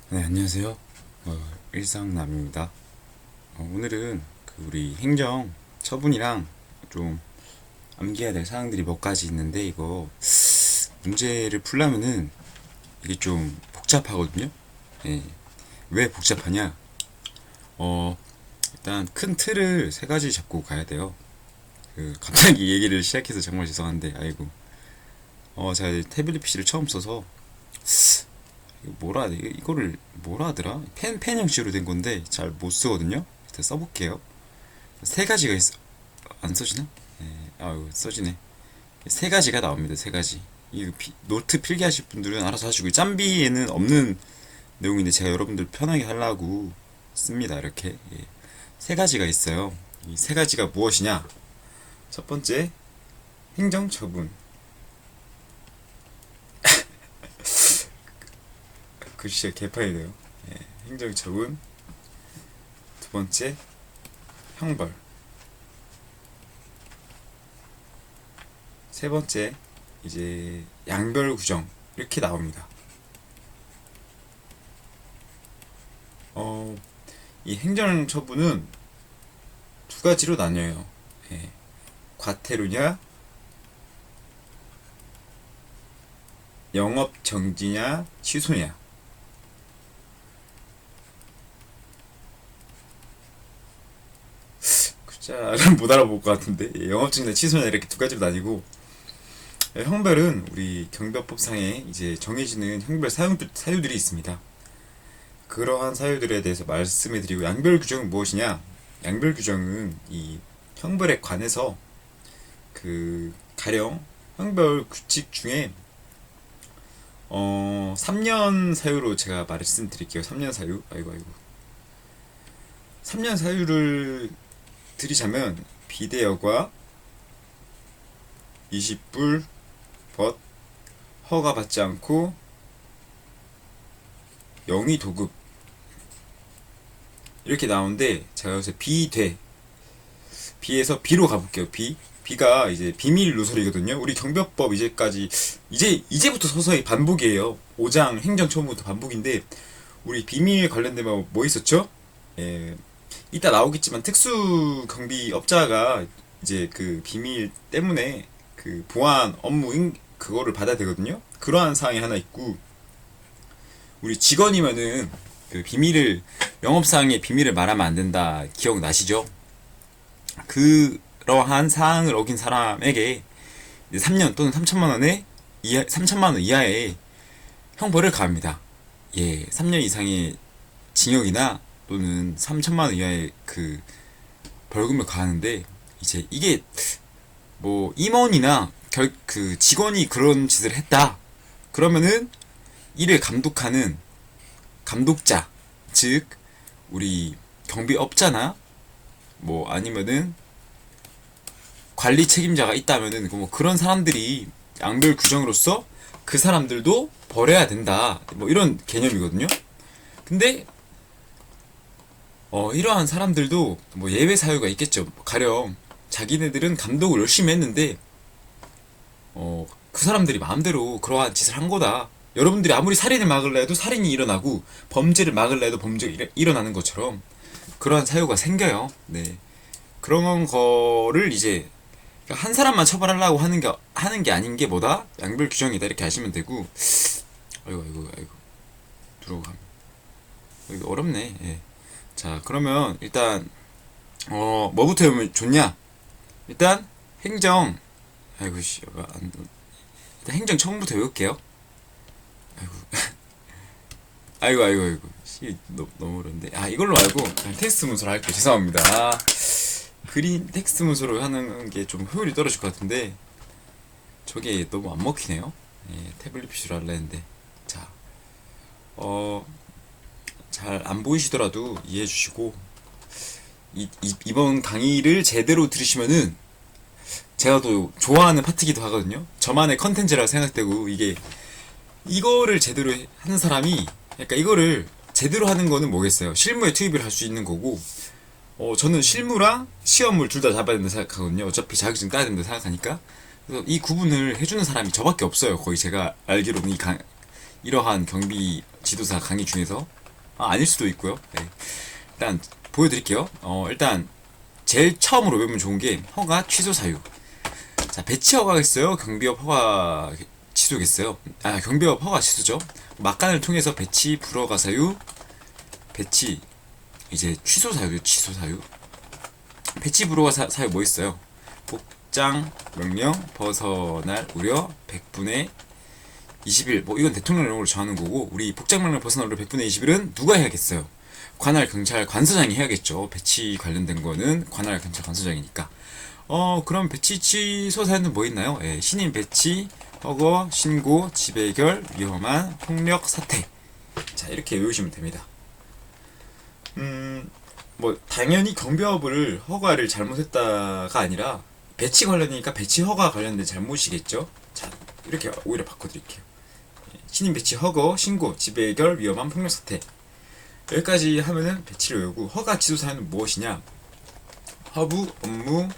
네, 안녕하세요. 일상남입니다. 오늘은 우리 행정 처분이랑 좀 암기해야 될 사항들이 몇 가지 있는데, 이거 문제를 풀려면은 이게 좀 복잡하거든요. 예. 왜 복잡하냐? 어, 일단 큰 틀을 세 가지 잡고 가야 돼요. 갑자기 얘기를 시작해서 정말 죄송한데, 아이고. 제가 태블릿 PC를 처음 써서 이거 뭐라 해야 돼? 이거를 뭐라 하더라? 펜 형식으로 된 건데 잘 못 쓰거든요. 일단 써볼게요. 세 가지가 있어. 안 써지나? 아유, 써지네. 세 가지가 나옵니다. 세 가지. 이 노트 필기하실 분들은 알아서 하시고, 짬비에는 없는 내용인데 제가 여러분들 편하게 하려고 씁니다. 이렇게. 예. 세 가지가 있어요. 이 세 가지가 무엇이냐? 첫 번째, 행정처분. 글씨가 개판이네요. 예, 행정처분. 두 번째, 형벌. 세 번째, 이제 양별 규정. 이렇게 나옵니다. 어, 이 행정처분은 두 가지로 나뉘어요. 예, 과태료냐, 영업 정지냐, 취소냐. 글자를 못 알아볼 것 같은데, 예, 영업 정지냐, 취소냐 이렇게 두 가지로 나뉘고, 예, 형벌은 우리 경비법상에 이제 정해지는 형벌 사유들이 있습니다. 그러한 사유들에 대해서 말씀해 드리고, 양별 규정은 무엇이냐? 양별 규정은 이 형벌에 관해서 가령 형벌 규칙 중에 3년 사유로 제가 말씀드릴게요. 3년 사유. 아이고. 3년 사유를 드리자면, 비대여과, 20불, 벗, 허가받지 않고, 영위 도급. 이렇게 나오는데, 제가 여기서 비에서 비로 가볼게요. 비가 이제 비밀 누설이거든요. 우리 경비법 이제부터 서서히 반복이에요. 5장 행정처분부터 반복인데, 우리 비밀 관련된 뭐 있었죠? 예, 이따 나오겠지만 특수 경비업자가 이제 그 비밀 때문에 그 보안 업무 그거를 받아야 되거든요. 그러한 사항이 하나 있고, 우리 직원이면은 그 비밀을, 영업사항의 비밀을 말하면 안 된다 기억나시죠? 그러한 사항을 어긴 사람에게 3년 또는 3천만 원 이하의 형벌을 가합니다. 예, 3년 이상의 징역이나 또는 3천만 원 이하의 그 벌금을 가하는데, 이제 이게 뭐 임원이나 그 직원이 그런 짓을 했다 그러면은 이를 감독하는 감독자, 즉 우리 경비업자나 뭐 아니면은 관리 책임자가 있다면은 뭐 그런 사람들이 양별 규정으로서 그 사람들도 벌여야 된다, 뭐 이런 개념이거든요. 근데 이러한 사람들도 뭐 예외 사유가 있겠죠. 가령 자기네들은 감독을 열심히 했는데 그 사람들이 마음대로 그러한 짓을 한 거다. 여러분들이 아무리 살인을 막으려 해도 살인이 일어나고, 범죄를 막으려 해도 범죄가 일어나는 것처럼 그러한 사유가 생겨요. 네. 그런 거를 이제 한 사람만 처벌하려고 하는 게 아닌 게 뭐다? 양별 규정이다, 이렇게 하시면 되고. 아이고. 들어가. 이거 어렵네. 예. 자, 그러면 일단 뭐부터 해보면 좋냐? 일단 행정. 아이고 씨, 일단 행정 처음부터 외울게요. 아이고. 씨, 너무 어려운데. 이걸로 말고 그냥 텍스트 문서로 할게요. 죄송합니다. 그린 텍스트 문서로 하는 게 좀 효율이 떨어질 것 같은데, 저게 너무 안 먹히네요. 예, 태블릿 PC로 할라 했는데. 자, 잘 안 보이시더라도 이해해 주시고, 이번 강의를 제대로 들으시면은 제가 또 좋아하는 파트기도 하거든요. 저만의 컨텐츠라고 생각되고, 이거를 제대로 하는 사람이, 그러니까 이거를 제대로 하는 거는 뭐겠어요? 실무에 투입을 할 수 있는 거고, 저는 실무랑 시험을 둘 다 잡아야 된다 생각하거든요. 어차피 자격증 따야 된다 생각하니까. 그래서 이 구분을 해주는 사람이 저밖에 없어요. 거의 제가 알기로는 이러한 경비 지도사 강의 중에서. 아닐 수도 있고요. 네. 일단 보여드릴게요. 일단 제일 처음으로 외우면 좋은 게 허가 취소 사유. 자, 배치 허가겠어요? 경비업 허가 취소겠어요? 경비업 허가 취소죠. 막간을 통해서 배치 불허가 사유, 배치 이제 취소 사유죠. 취소 사유. 배치 불허가 사유 뭐 있어요? 복장 명령 벗어날 우려 100분의 20일. 뭐 이건 대통령령으로 정하는 거고, 우리 복장 명령 벗어날 우려 100분의 20일은 누가 해야겠어요? 관할 경찰 관서장이 해야겠죠. 배치 관련된 거는 관할 경찰 관서장이니까. 그럼 배치 취소 사유는 뭐 있나요? 신임 배치 허거 신고 지배결 위험한 폭력 사태. 자, 이렇게 외우시면 됩니다. 뭐 당연히 경비업을 허가를 잘못했다가 아니라 배치 관련이니까 배치 허가 관련된 잘못이겠죠. 자, 이렇게 오히려 바꿔드릴게요. 신임 배치 허거 신고 지배결 위험한 폭력 사태. 여기까지 하면은 배치를 외우고, 허가 취소 사유는 무엇이냐? 허브 업무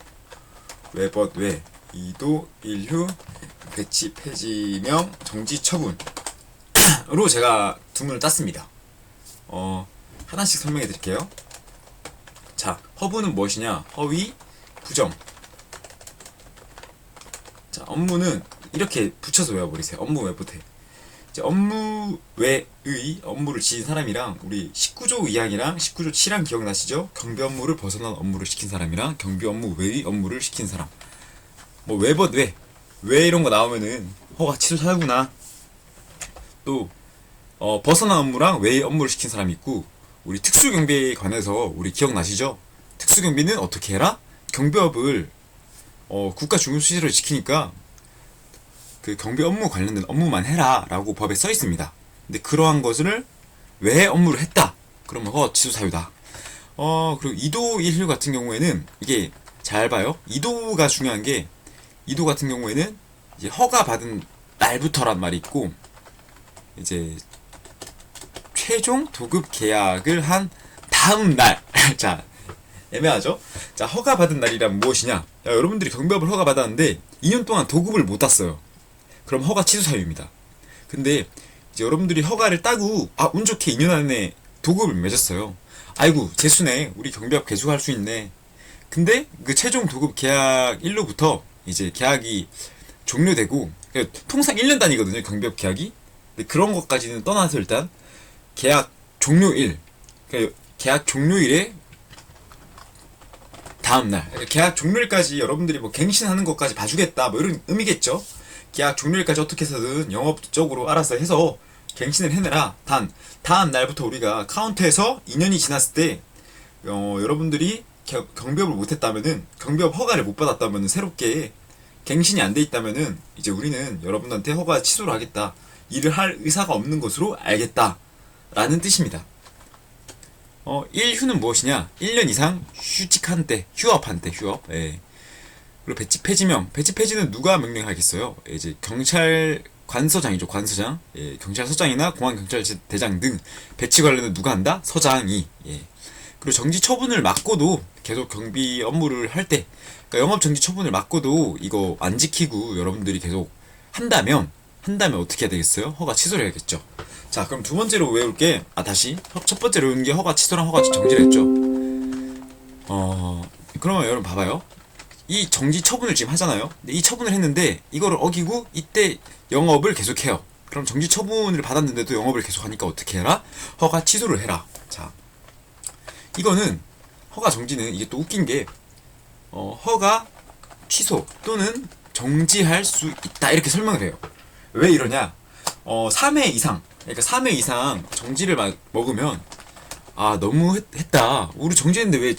외벗 외 이도 일휴 배치 폐지명 정지 처분으로 제가 두 문을 땄습니다. 하나씩 설명해 드릴게요. 자, 허브는 무엇이냐? 허위 부정. 자, 업무는 이렇게 붙여서 외워버리세요. 업무 외부태. 업무 외의 업무를 지닌 사람이랑, 우리 19조 2항이랑 19조 7항 기억나시죠? 경비 업무를 벗어난 업무를 시킨 사람이랑 경비 업무 외의 업무를 시킨 사람. 뭐 외벗 외 이런 거 나오면은 허가 취소 사유구나. 또 벗어난 업무랑 외의 업무를 시킨 사람이 있고, 우리 특수경비에 관해서 우리 기억나시죠? 특수경비는 어떻게 해라? 경비업을 국가 중요수시를 지키니까 그 경비 업무 관련된 업무만 해라 라고 법에 써 있습니다. 근데 그러한 것을 외 업무를 했다 그러면 허가 취소 사유다. 그리고 2도 1휴 같은 경우에는 이게 잘 봐요. 2도가 중요한 게, 2도 같은 경우에는 이제 허가 받은 날부터란 말이 있고, 이제 최종 도급 계약을 한 다음 날. 자, 애매하죠? 자, 허가 받은 날이란 무엇이냐? 여러분들이 경비업을 허가 받았는데 2년 동안 도급을 못 땄어요. 그럼 허가 취소 사유입니다. 근데 이제 여러분들이 허가를 따고 운 좋게 2년 안에 도급을 맺었어요. 아이고 재수네, 우리 경비업 계속할 수 있네. 근데 그 최종 도급 계약 일로부터 이제 계약이 종료되고, 통상 1년 단위거든요 경비업 계약이. 근데 그런 것까지는 떠나서 일단 계약 종료일, 그러니까 계약 종료일에 다음날, 계약 종료일까지 여러분들이 뭐 갱신하는 것까지 봐주겠다 뭐 이런 의미겠죠. 계약 종료일까지 어떻게 해서든 영업적으로 알아서 해서 갱신을 해내라. 단 다음 날부터 우리가 카운트해서 2년이 지났을 때 여러분들이 경비업을 못했다면은, 경비업 허가를 못 받았다면은, 새롭게 갱신이 안 돼 있다면은 이제 우리는 여러분한테 허가 취소를 하겠다, 일을 할 의사가 없는 것으로 알겠다 라는 뜻입니다. 1휴는 무엇이냐? 1년 이상 휴직한 때, 휴업한 때, 휴업. 예. 그리고 배치 폐지명. 배치 폐지는 누가 명령하겠어요? 이제 경찰 관서장이죠, 관서장. 예, 경찰서장이나 공안경찰대장 등 배치 관련은 누가 한다? 서장이. 예. 그리고 정지 처분을 막고도 계속 경비 업무를 할 때, 그러니까 영업 정지 처분을 막고도 이거 안 지키고 여러분들이 계속 한다면 어떻게 해야 되겠어요? 허가 취소를 해야겠죠. 자, 그럼 두 번째로 외울 게, 다시 첫 번째로 외운 게 허가 취소랑 허가 정지를 했죠. 그러면 여러분 봐봐요. 이 정지 처분을 지금 하잖아요. 근데 이 처분을 했는데 이거를 어기고 이때 영업을 계속해요. 그럼 정지 처분을 받았는데도 영업을 계속하니까 어떻게 해라? 허가 취소를 해라. 자, 이거는 허가 정지는 이게 또 웃긴 게, 허가 취소 또는 정지할 수 있다 이렇게 설명을 해요. 왜 이러냐? 3회 이상, 그러니까 3회 이상 정지를 먹으면, 너무 했다, 우리 정지했는데 왜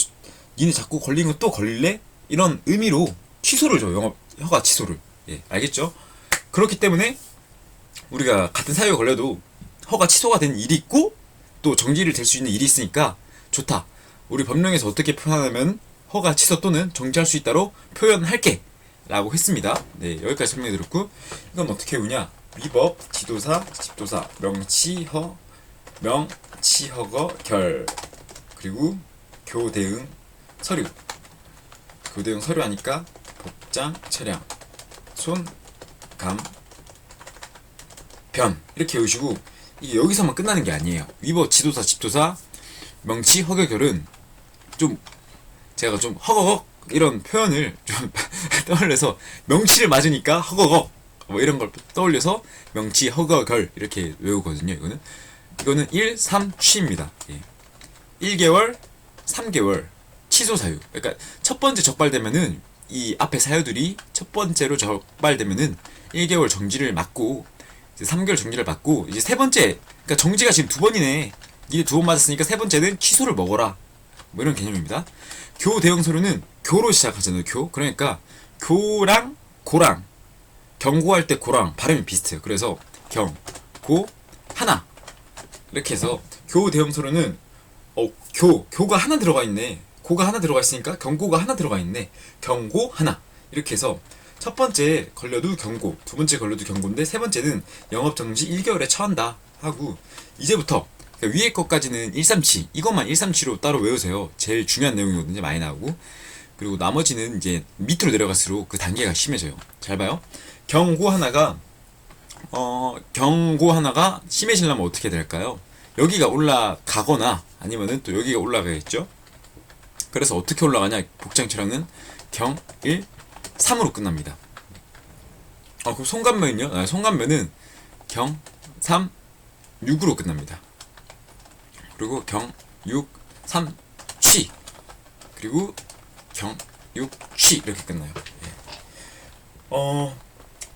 니네 자꾸 걸리는 거 또 걸릴래? 이런 의미로 취소를 줘요. 영업 허가 취소를. 예, 알겠죠? 그렇기 때문에 우리가 같은 사유가 걸려도 허가 취소가 된 일이 있고 또 정지를 될 수 있는 일이 있으니까 좋다. 우리 법령에서 어떻게 표현하면 허가 취소 또는 정지할 수 있다로 표현할게 라고 했습니다. 네, 여기까지 설명해 드렸고, 이건 어떻게 외우냐? 위법, 지도사, 집도사, 명치허거 결, 그리고 교대응 서류. 교대응 서류 하니까 복장, 차량, 손, 감, 변 이렇게 외우시고, 이게 여기서만 끝나는 게 아니에요. 위법, 지도사, 집도사, 명치, 허격결은 좀 제가 좀 허거걱 이런 표현을 좀 떠올려서 명치를 맞으니까 허거걱 뭐 이런 걸 떠올려서 명치, 허거결 이렇게 외우거든요. 이거는 1, 3, 취입니다. 예. 1개월, 3개월 취소 사유. 그러니까 첫 번째 적발되면은 이 앞에 사유들이 첫 번째로 적발되면은 1개월 정지를 맞고 이제 3개월 정지를 받고 이제 세 번째 그러니까 정지가 지금 두 번이네. 이게 두 번 맞았으니까 세 번째는 취소를 먹어라. 뭐 이런 개념입니다. 교 대응 서류는 교로 시작하잖아요. 교. 그러니까 교랑 고랑 경고할 때 고랑 발음이 비슷해요. 그래서 경, 고, 하나 이렇게 해서 교 대응 서류는 교가 하나 들어가 있네. 고가 하나 들어가 있으니까 경고가 하나 들어가 있네. 경고 하나 이렇게 해서 첫 번째 걸려도 경고, 두 번째 걸려도 경고인데 세 번째는 영업정지 1개월에 처한다 하고 이제부터 그러니까 위에 것까지는 137 이것만 137로 따로 외우세요. 제일 중요한 내용이거든요. 많이 나오고 그리고 나머지는 이제 밑으로 내려갈수록 그 단계가 심해져요. 잘 봐요. 경고 하나가 심해지려면 어떻게 될까요? 여기가 올라가거나 아니면은 또 여기가 올라가겠죠. 그래서 어떻게 올라가냐? 복장처량은 경 1, 3으로 끝납니다. 그럼 송간면은요? 송간면은 경 3, 6으로 끝납니다. 그리고 경 6, 3, 취 그리고 경 6, 취 이렇게 끝나요. 예.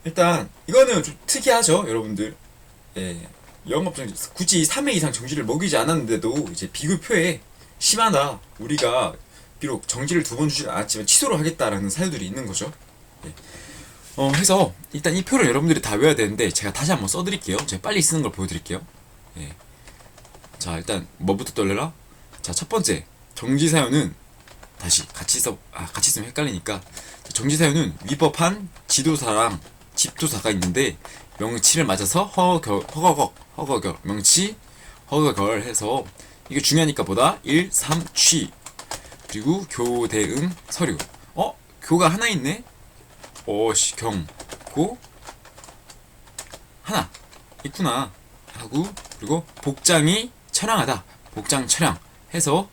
일단 이거는 좀 특이하죠, 여러분들. 예. 영업정지 굳이 3회 이상 정지를 먹이지 않았는데도 이제 비급표에 심하다. 우리가 비록 정지를 두 번 주지 않았지만 취소를 하겠다라는 사유들이 있는 거죠. 예. 해서 일단 이 표를 여러분들이 다 외워야 되는데 제가 다시 한번 써드릴게요. 제가 빨리 쓰는 걸 보여드릴게요. 예. 자, 일단 뭐부터 떨려라? 자, 첫 번째 정지 사유는 다시 같이 쓰면 헷갈리니까 정지 사유는 위법한 지도사랑 집도사가 있는데 명치를 맞아서 허거결 명치 허거결 해서 이게 중요하니까 보다 1, 3, 취 그리고 교, 대응, 서류 교가 하나 있네? 경, 고 하나 있구나 하고 그리고 복장이 처량하다 복장 처량 해서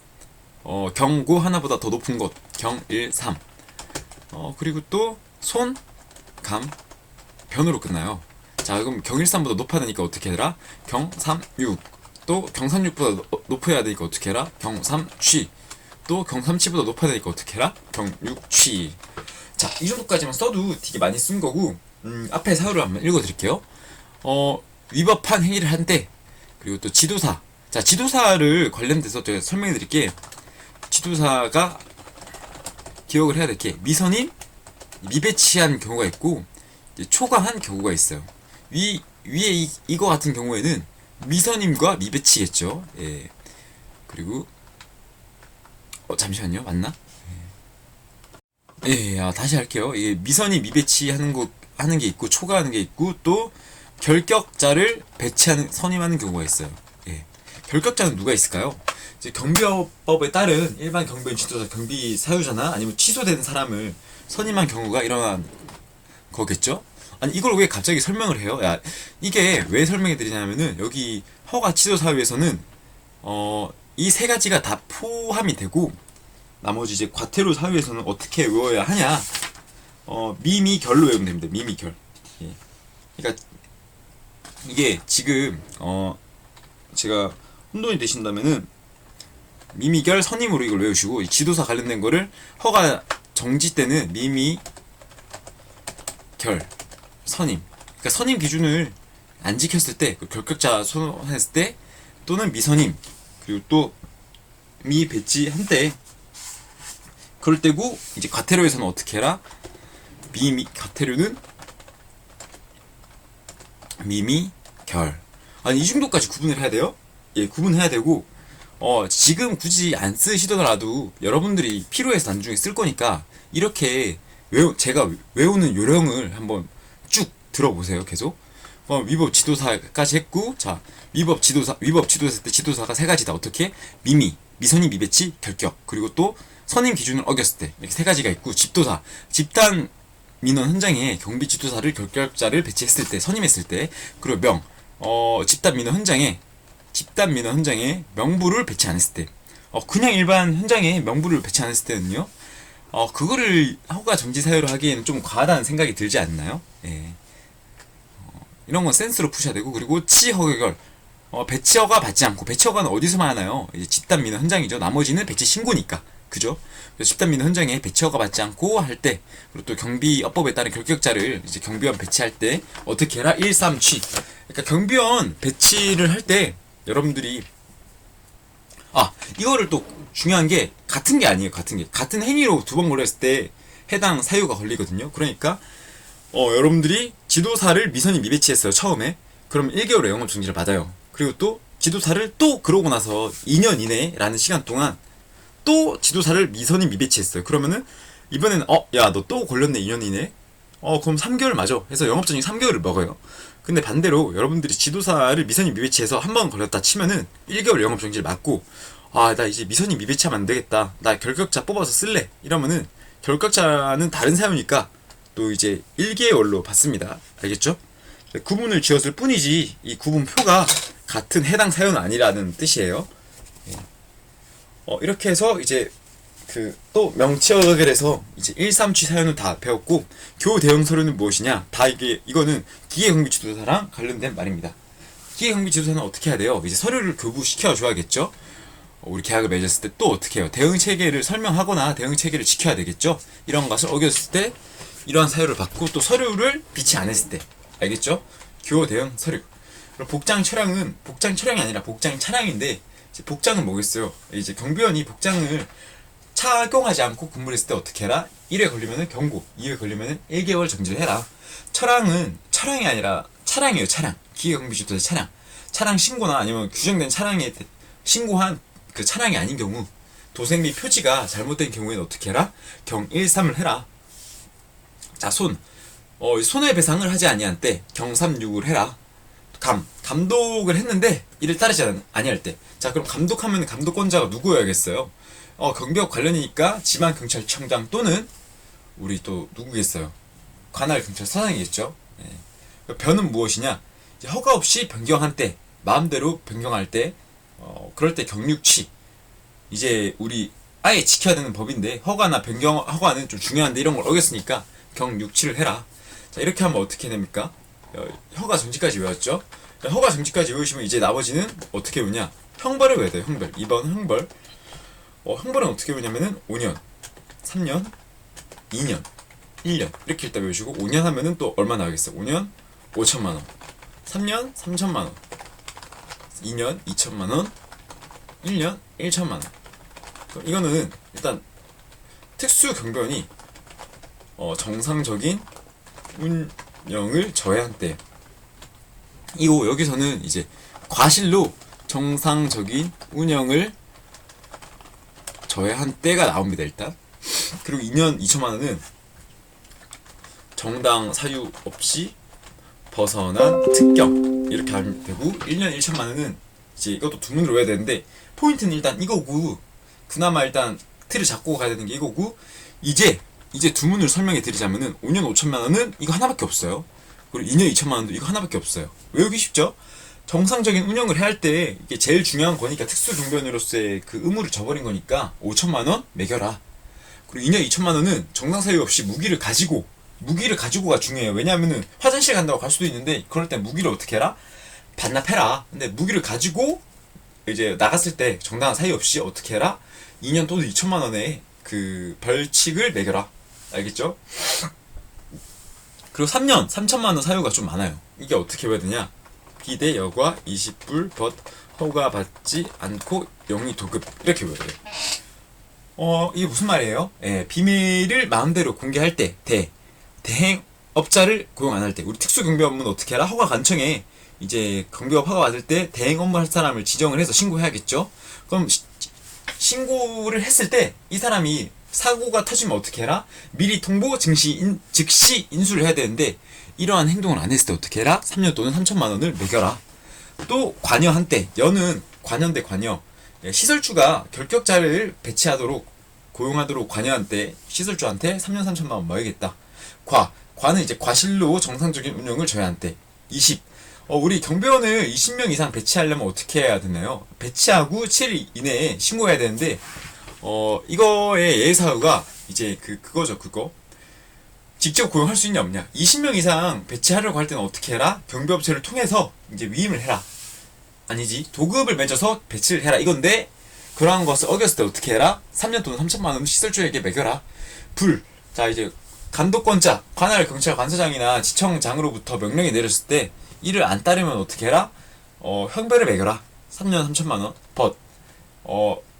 경고 하나보다 더 높은 것 경 1, 3 그리고 또 손, 감, 변으로 끝나요. 자 그럼 경 1, 3보다 높아야 되니까 어떻게 해라? 경 3, 6 또 경 3, 6보다 높아야 되니까 어떻게 해라? 경 3, 취 또 경 3, 7보다 높아야 되니까 어떻게 해라? 경 6, 취 자 이 정도까지만 써도 되게 많이 쓴 거고 앞에 사유를 한번 읽어드릴게요. 위법한 행위를 한데 그리고 또 지도사 자 지도사를 관련돼서 제가 설명해 드릴게. 지도사가 기억을 해야 될 게 미선임 미배치한 경우가 있고 초과한 경우가 있어요. 위에 이거 같은 경우에는 미선임과 미배치겠죠. 예. 그리고 잠시만요. 맞나? 예, 다시 할게요. 이게 미선임 미배치 하는 게 있고 초과하는 게 있고 또 결격자를 선임하는 경우가 있어요. 예. 결격자는 누가 있을까요? 이제 경비법에 따른 일반 경비원 지도자 경비 사유자나 아니면 취소된 사람을 선임한 경우가 일어난 거겠죠? 아니 이걸 왜 갑자기 설명을 해요? 야 이게 왜 설명해 드리냐면은 여기 허가 취소 사유에서는 이 세 가지가 다 포함이 되고 나머지 이제 과태료 사유에서는 어떻게 외워야 하냐? 미미결로 외우면 됩니다. 미미결. 예. 그러니까 이게 지금 제가 혼돈이 되신다면은 미미결 선임으로 이걸 외우시고 지도사 관련된 거를 허가 정지 때는 미미결 선임 그러니까 선임 기준을 안 지켰을 때 결격자 선언했을 때 또는 미선임 그리고 또 미배치한 때 그럴 때고 이제 과태료에서는 어떻게 해라? 과태료는 미미결 아니 이 정도까지 구분을 해야 돼요? 예 구분해야 되고 지금 굳이 안 쓰시더라도 여러분들이 필요해서 나중에 쓸 거니까 이렇게 제가 외우는 요령을 한번 쭉 들어보세요. 계속 위법 지도사까지 했고 자 위법 지도사 때 지도사가 세 가지다. 어떻게? 미선임 미배치 결격 그리고 또 선임 기준을 어겼을 때 이렇게 세 가지가 있고 집도사 집단 민원 현장에 경비 지도사를 결격자를 배치했을 때 선임했을 때 그리고 집단 민원 현장에 명부를 배치 안 했을 때, 그냥 일반 현장에 명부를 배치 안 했을 때는요, 그거를 허가 정지 사유로 하기에는 좀 과하다는 생각이 들지 않나요? 예. 이런 건 센스로 푸셔야 되고, 그리고 치허가결, 배치 허가 받지 않고, 배치 허가는 어디서만 하나요? 이제 집단 민원 현장이죠. 나머지는 배치 신고니까. 그죠? 그래서 집단 민원 현장에 배치 허가 받지 않고 할 때, 그리고 또 경비업법에 따른 결격자를 이제 경비원 배치할 때 어떻게 해라? 1.3취. 그러니까 경비원 배치를 할 때 여러분들이 이거를 또 중요한 게 같은 게 아니에요. 같은 행위로 두 번 걸렸을 때 해당 사유가 걸리거든요. 그러니까 여러분들이 지도사를 미선이 미배치했어요. 처음에. 그럼 1개월의 영업 정지를 받아요. 그리고 또 지도사를 또 그러고 나서 2년 이내라는 시간 동안 또 지도사를 미선이 미배치했어요. 그러면은 이번에는 야, 너 또 걸렸네. 2년 이내. 그럼 3개월 맞아. 해서 영업정지 3개월을 먹어요. 근데 반대로 여러분들이 지도사를 미선이 미배치해서 한 번 걸렸다 치면은 1개월 영업정지를 맞고, 나 이제 미선이 미배치하면 안 되겠다. 나 결격자 뽑아서 쓸래. 이러면은 결격자는 다른 사유니까 또 이제 1개월로 받습니다. 알겠죠? 구분을 지었을 뿐이지 이 구분표가 같은 해당 사유는 아니라는 뜻이에요. 이렇게 해서 이제 또 명치허가결에서 이제 1.3취 사유는 다 배웠고, 교우 대응 서류는 무엇이냐? 이거는 기계경비지도사랑 관련된 말입니다. 기계경비지도사는 어떻게 해야 돼요? 이제 서류를 교부시켜 줘야겠죠? 우리 계약을 맺었을 때 또 어떻게 해요? 대응 체계를 설명하거나 대응 체계를 지켜야 되겠죠? 이런 것을 어겼을 때 이러한 사유를 받고, 또 서류를 비치 안 했을 때, 알겠죠? 교우 대응 서류. 그럼 복장 차량이 아니라 복장 차량인데, 이제 복장은 뭐겠어요? 이제 경비원이 복장을 착용하지 않고 근무를 했을 때 어떻게 해라? 1회 걸리면은 경고, 2회 걸리면은 1개월 정지를 해라. 차량이 아니라 차량이에요. 차량. 기계경비지도사 차량. 차량 신고나 아니면 규정된 차량에 신고한 그 차량이 아닌 경우, 도색 및 표지가 잘못된 경우에는 어떻게 해라? 경 1.3을 해라. 자, 손해배상을 하지 아니한 때 경 3.6을 해라. 감독을 했는데 이를 따르지 아니할 때, 자, 그럼 감독하면 감독권자가 누구여야겠어요? 경비업 관련이니까 지방경찰청장 또는 우리 또 누구겠어요? 관할 경찰서장이겠죠. 변은 무엇이냐? 이제 허가 없이 변경한 때, 마음대로 변경할 때, 그럴 때 경육치. 이제 우리 아예 지켜야 되는 법인데, 허가는 좀 중요한데 이런 걸 어겼으니까 경육치를 해라. 자, 이렇게 하면 어떻게 됩니까? 허가 정지까지 외웠죠? 허가 정지까지 외우시면 이제 나머지는 어떻게 외우냐? 형벌을 외워야 돼요. 형벌. 2번 형벌. 형벌은 어떻게 외우냐면은 5년, 3년, 2년, 1년 이렇게 일단 외우시고, 5년 하면은 또 얼마 나가겠어요? 5년 5천만원, 3년 3천만원, 2년 2천만원, 1년 1천만원. 이거는 일단 특수경비원이 정상적인 운영을 저해한 때, 이거 여기서는 이제 과실로 정상적인 운영을 저해한 때가 나옵니다. 일단. 그리고 2년 2천만원은 정당 사유 없이 벗어난 특경, 이렇게 하면 되고, 1년 1천만원은 이제 이것도 두문으로 외워야 되는데, 포인트는 일단 이거고, 그나마 일단 틀을 잡고 가야 되는 게 이거고, 이제 두문을 설명해 드리자면은 5년 5천만원은 이거 하나밖에 없어요. 그리고 2년 2천만원도 이거 하나밖에 없어요. 외우기 쉽죠? 정상적인 운영을 해야 할 때 이게 제일 중요한 거니까, 특수경비원으로서의 그 의무를 저버린 거니까 5천만원 매겨라. 그리고 2년 2천만원은 정당 사유 없이 무기를 가지고가 중요해요. 왜냐하면은 화장실 간다고 갈 수도 있는데, 그럴 때 무기를 어떻게 해라? 반납해라. 근데 무기를 가지고 이제 나갔을 때 정당한 사유 없이 어떻게 해라? 2년 또는 2천만원의 그 벌칙을 매겨라. 알겠죠? 그리고 3년 3천만원 사유가 좀 많아요. 이게 어떻게 해야 되냐? 기대 여과 20불 벗 허가받지 않고 영위 도급, 이렇게 외워야 돼요. 이게 무슨 말이에요? 비밀을 마음대로 공개할 때, 대행업자를 고용 안 할 때, 우리 특수경비업무는 어떻게 해라? 허가 관청에 이제 경비업 허가 받을 때 대행 업무 할 사람을 지정을 해서 신고해야겠죠? 그럼 신고를 했을 때 이 사람이 사고가 터지면 어떻게 해라? 미리 통보, 즉시 인수를 해야 되는데, 이러한 행동을 안 했을 때 어떻게 해라? 3년 또는 3천만원을 매겨라. 또 관여한 때, 여는 관여인데 관여. 시설주가 결격자를 배치하도록, 고용하도록 관여한 때 시설주한테 3년 3천만원 먹여야겠다. 과는 이제 과실로 정상적인 운영을 저해한 때. 20. 우리 경비원을 20명 이상 배치하려면 어떻게 해야 되나요? 배치하고 7일 이내에 신고해야 되는데, 이거의 예사유가 이제 그거죠, 그거. 직접 고용할 수 있냐 없냐. 20명 이상 배치하려고 할 때는 어떻게 해라? 경비업체를 통해서 이제 위임을 해라. 아니지, 도급을 맺어서 배치를 해라. 이건데, 그러한 것을 어겼을 때 어떻게 해라? 3년 또는 3천만 원 시설주에게 매겨라. 자, 이제 감독권자, 관할 경찰 관서장이나 지청장으로부터 명령이 내렸을 때 이를 안 따르면 어떻게 해라? 형벌을 매겨라. 3년 3천만 원.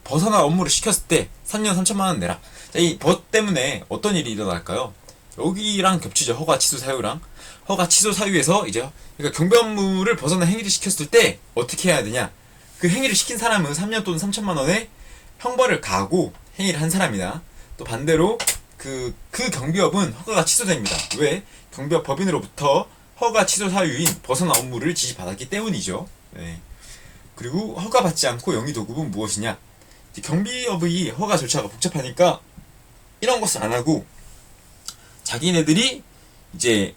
벗어날 업무를 시켰을 때 3년 3천만 원 내라. 자, 이 벗 때문에 어떤 일이 일어날까요? 여기랑 겹치죠. 허가 취소 사유랑. 허가 취소 사유에서 이제 그러니까 경비 업무를 벗어난 행위를 시켰을 때 어떻게 해야 되냐? 그 행위를 시킨 사람은 3년 또는 3천만 원의 형벌을 가하고 행위를 한 사람이다. 또 반대로 그 경비업은 허가가 취소됩니다. 왜? 경비업 법인으로부터 허가 취소 사유인 벗어난 업무를 지시받았기 때문이죠. 네. 그리고 허가받지 않고 영위 도급은 무엇이냐? 경비업의 허가 절차가 복잡하니까 이런 것을 안 하고 자기네들이 이제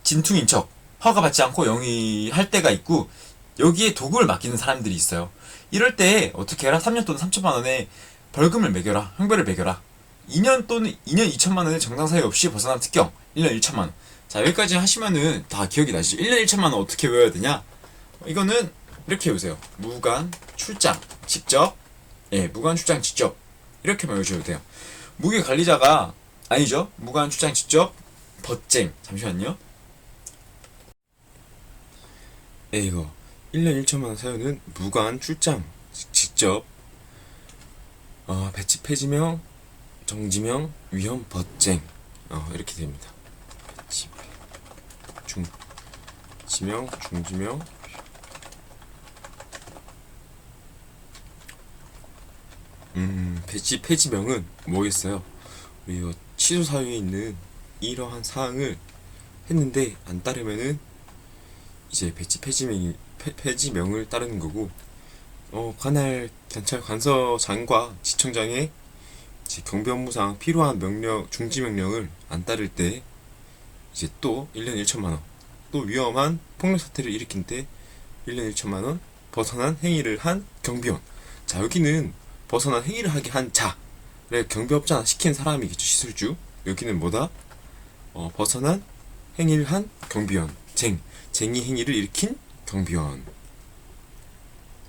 진퉁인 척 허가받지 않고 영위할 때가 있고, 여기에 도급을 맡기는 사람들이 있어요. 이럴 때 어떻게 해라? 3년 또는 3천만 원의 벌금을 매겨라. 형벌을 매겨라. 2년 또는 2년 2천만 원의 정당 사유 없이 벗어난 특경 1년 1천만 원. 자, 여기까지 하시면은 다 기억이 나시죠? 1년 1천만 원 어떻게 외워야 되냐? 이거는 이렇게 외우세요. 무관 출장 직접. 무관 출장 직접. 이렇게만 외우셔도 돼요. 무기 관리자가 아니죠. 무관 출장 직접 벗쟁. 잠시만요. 이거 1년 1천만 원 사유는 무관 출장 직접 배치 폐지명 정지명 위험 벗쟁 이렇게 됩니다. 배치 지명 중지명 배치 폐지명은 뭐겠어요? 우리 취소 사유에 있는 이러한 사항을 했는데 안 따르면은 이제 배치 폐지명을 따르는 거고, 관할 경찰 관서장과 지청장의 경비 업무상 필요한 명령 중지 명령을 안 따를 때 이제 또 1년 1천만 원, 또 위험한 폭력 사태를 일으킨 때 1년 1천만 원, 벗어난 행위를 한 경비원. 자, 여기는 벗어난 행위를 하게 한 자를 경비업자 시킨 사람이겠죠, 시설주. 여기는 뭐다? 벗어난 행위를 한 경비원. 쟁의 행위를 일으킨 경비원.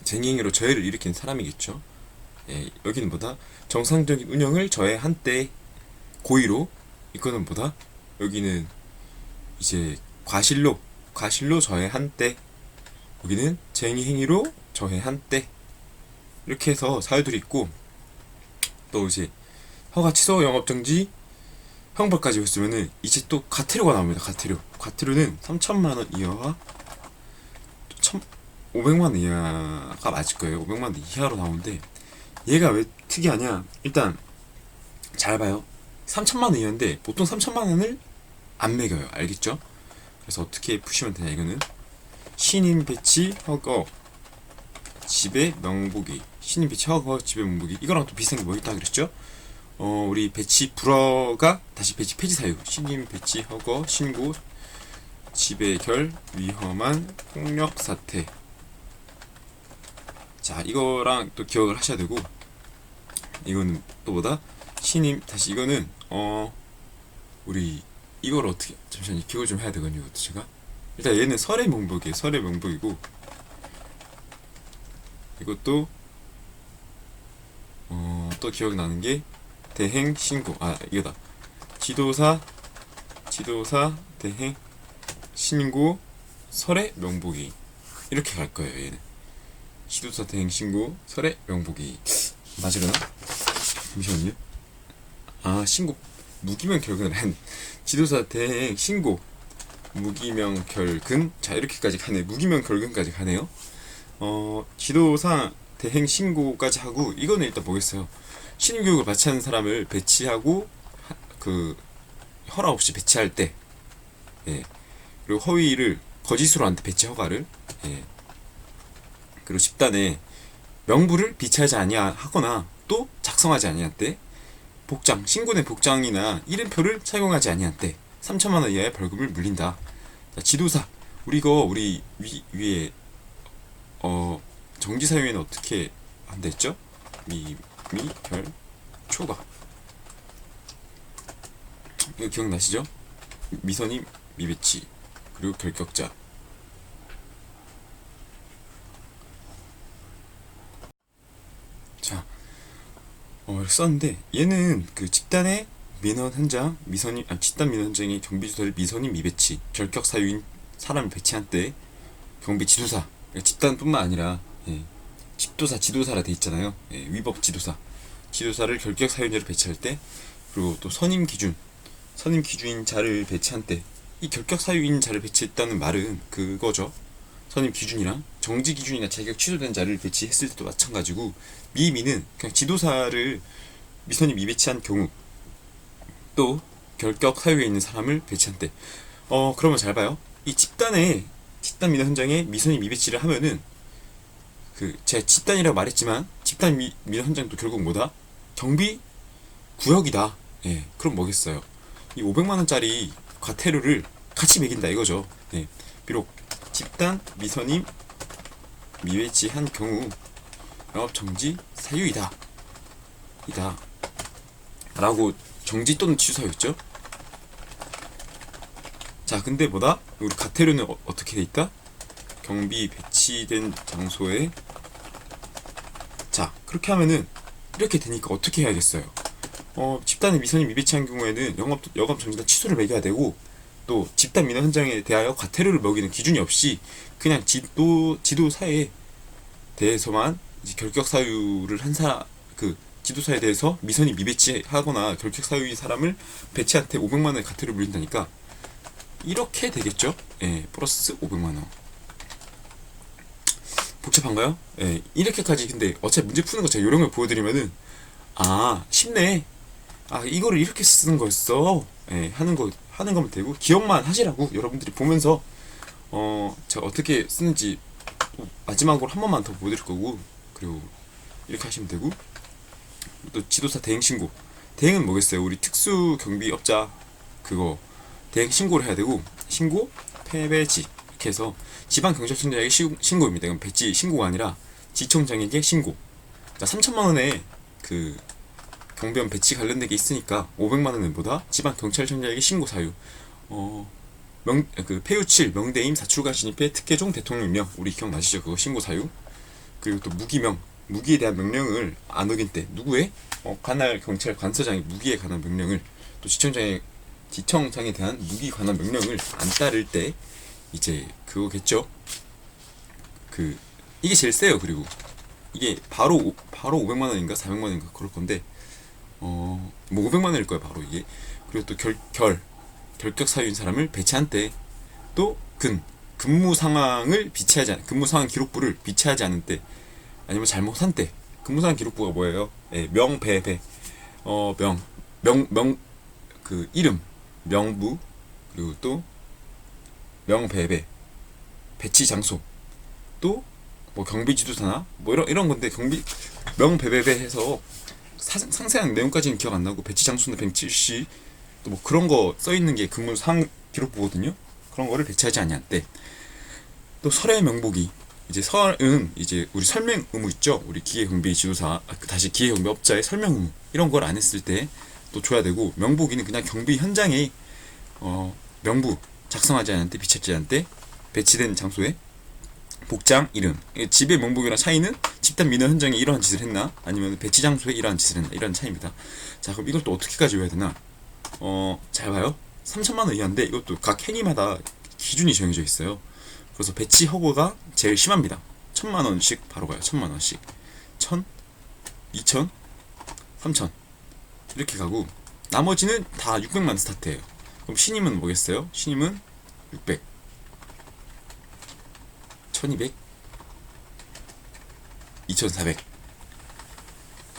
쟁의 행위로 저해를 일으킨 사람이겠죠. 여기는 뭐다? 정상적인 운영을 저해한 때 고의로. 이거는 뭐다? 여기는 이제 과실로 저해한 때. 여기는 쟁의 행위로 저해한 때. 이렇게 해서 사유들이 있고, 또 이제 허가 취소 영업정지 형벌까지 했으면은 이제 또 과태료가 나옵니다. 과태료는 3천만 원 이하와 500만 원 이하가 맞을 거예요. 500만 원 이하로 나오는데, 얘가 왜 특이하냐? 일단 잘 봐요. 3천만 원 이하인데 보통 3천만 원을 안 매겨요. 알겠죠? 그래서 어떻게 푸시면 되냐? 이거는 신임 배치 허가 집의 명부기. 신임 배치 허가 집의 명부기. 이거랑 또 비슷한 게 뭐 있다 그랬죠? 우리 배치 불허가 다시 배치 폐지 사유. 신임 배치 허가 신고 집의 결 위험한 폭력 사태. 자, 이거랑 또 기억을 하셔야 되고, 이거는 또 뭐다? 신임 다시 이거는 우리 이걸 어떻게 잠시만요. 기억을 좀 해야 되거든요. 이것도 제가 일단 얘는 설의 명복이에요. 설의 명복이고, 이것도 또 기억나는 게 대행 신고. 이거다. 지도사 대행 신고 설의 명복이. 이렇게 갈 거예요. 얘는 지도사 대행 신고 설의 명복이 맞으려나? 잠시만요. 신고 무기명 결근을 한 지도사 대행 신고 무기명 결근. 자, 이렇게까지 가네. 무기명 결근까지 가네요. 지도사 대행 신고까지 하고, 이거는 일단 보겠어요. 신임교육을 받지 않은 사람을 배치하고 허락 없이 배치할 때, 그리고 허위를 거짓으로 한 배치 허가를, 그리고 집단에 명부를 비치하지 아니하거나 또 작성하지 아니한 때, 복장 신고된 복장이나 이름표를 착용하지 아니한 때 3천만 원 이하의 벌금을 물린다. 자, 지도사 우리 위에 정지 사유에는 어떻게 한다 했죠? 별 초과. 이거 기억나시죠? 미선임, 미배치, 그리고 결격자. 자, 이렇게 썼는데 얘는 그 집단의 민원 현장, 집단 민원 현장의 경비 주사를 미선임, 미배치, 결격 사유인 사람을 배치한 때 경비 지도사, 그러니까 집단뿐만 아니라 집도사, 지도사라 돼 있잖아요. 위법 지도사, 지도사를 결격 사유인자로 배치할 때, 그리고 또 선임 기준인 자를 배치한 때, 이 결격 사유인 자를 배치했다는 말은 그거죠. 선임 기준이랑 정지 기준이나 자격 취소된 자를 배치했을 때도 마찬가지고, 미는 그냥 지도사를 미선임 미배치한 경우, 또 결격 사유에 있는 사람을 배치한 때, 그러면 잘 봐요. 이 집단 민원 현장에 미선임 미배치를 하면은 제가 집단이라고 말했지만 집단 민원 현장도 결국 뭐다? 경비 구역이다. 예, 그럼 뭐겠어요? 이 500만 원짜리 과태료를 같이 매긴다 이거죠. 예, 비록 집단 미선임 미배치한 경우 영업 정지 사유이다. 라고 정지 또는 취소 사유였죠. 자, 근데 뭐다? 우리 과태료는 어떻게 돼 있다? 경비 배치된 장소에, 자, 그렇게 하면은 이렇게 되니까 어떻게 해야겠어요? 집단의 미선임 미배치한 경우에는 영업 정지나 취소를 매겨야 되고, 또 집단 민원 현장에 대하여 과태료를 매기는 기준이 없이 그냥 지도사에 대해서만 이제 결격 사유를 한 사람, 지도사에 대해서 미선임 미배치하거나 결격 사유인 사람을 배치한 테 500만 원의 과태료를 물린다니까 이렇게 되겠죠? 예, 플러스 500만 원. 복잡한가요? 예, 이렇게까지. 근데 어차피 문제 푸는 거 제가 요령을 보여드리면은 쉽네. 이거를 이렇게 쓰는 거였어. 예, 하는 거면 되고, 기억만 하시라고 여러분들이 보면서 제가 어떻게 쓰는지 마지막으로 한 번만 더 보여드릴 거고, 그리고 이렇게 하시면 되고, 또 지도사 대행 신고. 대행은 뭐겠어요? 우리 특수 경비업자 그거 대행 신고를 해야 되고, 신고 패배지 이렇게 해서 지방경찰청장에게 신고입니다. 이건 배지 신고가 아니라 지청장에게 신고. 자, 3천만 원에 그 경비원 배치 관련된 게 있으니까 500만 원은 뭐다? 지방경찰청장에게 신고 사유. 폐유칠 명대임 사출관 진입해 특혜종 대통령령, 우리 기억나시죠? 그거 신고 사유. 그리고 또 무기에 대한 명령을 안 어긴 때 누구의? 관할 경찰 관서장이 무기에 관한 명령을, 또 지청장에 대한 무기 관한 명령을 안 따를 때 이제 그거겠죠. 이게 제일 세요. 그리고 이게 바로 500만 원인가 400만 원인가 그럴 건데, 뭐 500만 원일 거예요, 바로 이게. 그리고 또 결격 사유인 사람을 배치한 때, 또 근무 상황 기록부를 비치하지 않은 때, 아니면 잘못한 때. 근무 상황 기록부가 뭐예요? 명배배, 이름, 명부, 그리고 또 명배배, 배치 장소, 또 뭐 경비지도사나 뭐 이런 건데, 명배배배 해서 상세한 내용까지는 기억 안 나고, 배치 장소나 배치 시 또 뭐 그런 거 써 있는 게 근무 상황 기록부거든요. 그런 거를 배치하지 않냐 때. 또 설의 명복이, 이제 설은 이제 우리 설명 의무 있죠. 우리 기계경비 지도사, 다시 기계경비업자의 설명 의무, 이런 걸 안 했을 때 또 줘야 되고, 명복이는 그냥 경비 현장에 명부 작성하지 않을 때, 비치하지 않을 때 배치된 장소에 복장 이름. 집의 명복이랑 차이는 집단 민원 현장에 이러한 짓을 했나, 아니면 배치 장소에 이러한 짓을 했나, 이런 차이입니다. 자, 그럼 이걸 또 어떻게까지 외워야 되나? 잘 봐요. 3천만 원 이하인데 이것도 각 행위마다 기준이 정해져 있어요. 그래서 배치 허가가 제일 심합니다. 1,000만 원씩 바로 가요. 1,000만 원씩. 1,000, 2,000, 3,000 이렇게 가고, 나머지는 다 600만 원 스타트예요. 그럼 신임은 뭐겠어요? 신임은 600, 1,200, 2,400.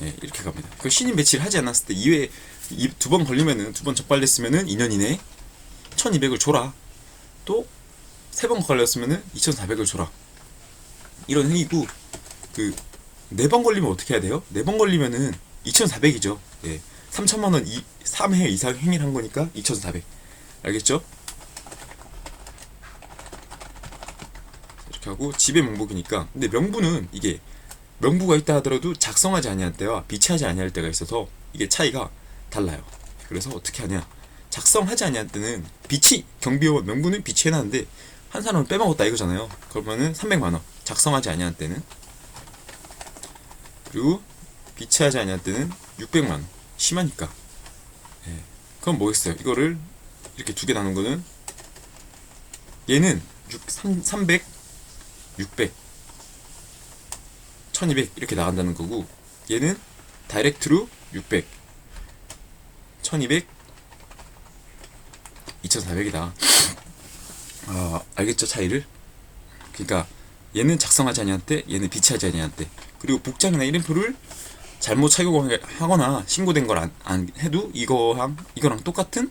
네, 이렇게 갑니다. 그 신임 배치를 하지 않았을 때 2회 2번 걸리면은, 2번 적발됐으면은 2년 이내에 1,200을 줘라. 또 3번 걸렸으면은 2,400을 줘라. 이런 행위고, 4번 걸리면 어떻게 해야 돼요? 4번 걸리면은 2,400이죠. 예. 3천만 원 3회 이상 행위를 한 거니까 2,400. 알겠죠? 하고 지배 명복이니까. 근데 명부는 이게 명부가 있다 하더라도 작성하지 아니할 때와 비치하지 아니할 때가 있어서 이게 차이가 달라요. 그래서 어떻게 하냐, 작성하지 아니할 때는 비치, 경비원 명부는 비치해놨는데 한 사람은 빼먹었다 이거잖아요. 그러면은 300만원, 작성하지 아니할 때는. 그리고 비치하지 아니할 때는 600만원, 심하니까. 예. 그럼 뭐겠어요, 이거를 이렇게 두 개 나눈 거는, 얘는 300, 600, 1200 이렇게 나간다는 거고, 얘는 다이렉트로 600, 1200, 2400이다. 아, 알겠죠, 차이를? 그러니까 얘는 작성하지 아니할 때, 얘는 비치하지 아니할 때. 그리고 복장이나 이름표를 잘못 착용하거나 신고된 걸 안 해도 이거랑 똑같은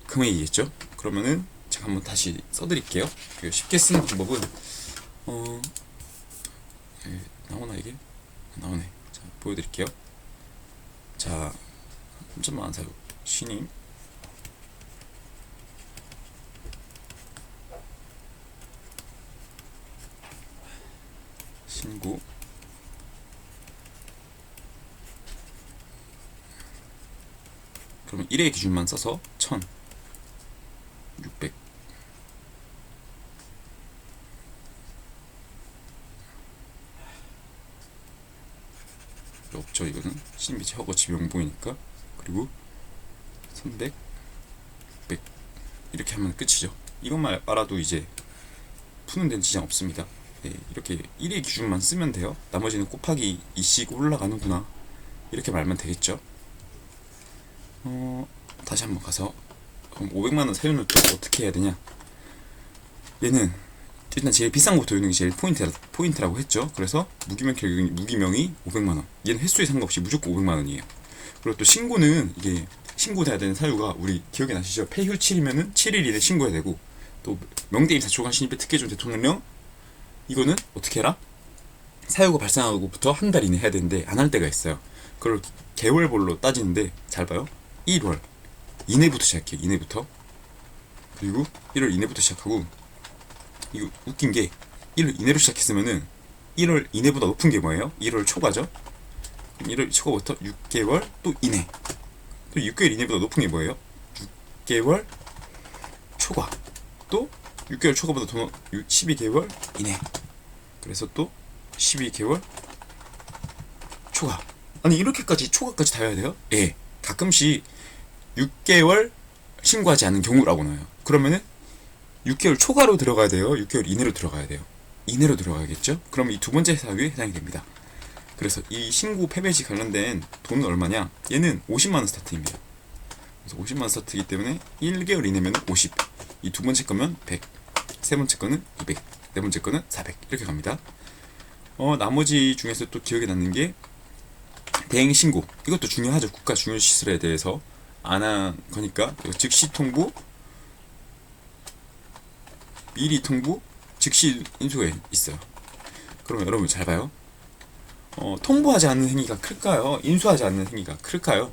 금액이겠죠. 그러면은 제가 한번 다시 써드릴게요. 쉽게 쓰는 방법은 나오나 이게? 나오네. 자, 보여드릴게요. 자, 3천만 사유 신임 신고 그러면 1회 기준만 써서 1600 없죠. 이거는 신비치 허거치 명봉이니까. 그리고 300 600 이렇게 하면 끝이죠. 이것만 알아도 이제 푸는 데는 지장 없습니다. 네, 이렇게 1회 기준만 쓰면 돼요. 나머지는 곱하기 2씩 올라가는구나, 이렇게 말면 되겠죠. 다시 한번 가서, 그럼 500만원 사유는 또 어떻게 해야 되냐. 얘는 일단 제일 비싼 것부터 여는 게 제일 포인트라고 했죠. 그래서 무기명이 500만원, 얘는 횟수에 상관없이 무조건 500만원이에요. 그리고 또 신고는, 이게 신고돼야 되는 사유가 우리 기억이 나시죠? 폐휴 7이면은 7일 이내 신고해야 되고, 또 명대임사 초관 신입의 특혜준 대통령령, 이거는 어떻게 해라? 사유가 발생하고부터 한 달 이내 해야 되는데 안 할 때가 있어요. 그걸 개월별로 따지는데, 잘 봐요. 1월 이내부터 시작해요. 이내부터. 그리고 1월 이내부터 시작하고, 이거 웃긴 게 1월 이내로 시작했으면은 1월 이내보다 높은 게 뭐예요? 1월 초과죠. 그럼 1월 초과부터 6개월 또 이내, 또 6개월 이내보다 높은 게 뭐예요? 6개월 초과, 또 6개월 초과보다 더 12개월 이내, 그래서 또 12개월 초과. 아니, 이렇게까지 초과까지 다 해야 돼요? 예. 가끔씩 6개월 신고하지 않은 경우라고 나와요. 그러면은 6개월 초과로 들어가야 돼요? 6개월 이내로 들어가야 돼요? 이내로 들어가야겠죠? 그럼 이 두 번째 사유에 해당이 됩니다. 그래서 이 신고 패배 시 관련된 돈은 얼마냐? 얘는 50만원 스타트입니다. 그래서 50만원 스타트이기 때문에 1개월 이내면 50, 이 두 번째 거면 100, 세 번째 거는 200, 네 번째 거는 400, 이렇게 갑니다. 나머지 중에서 또 기억에 남는 게 대행신고. 이것도 중요하죠. 국가 중요시설에 대해서 안 한 거니까. 즉시 통보, 미리 통보, 즉시 인수가 있어요. 그러면 여러분 잘 봐요. 통보하지 않는 행위가 클까요? 인수하지 않는 행위가 클까요?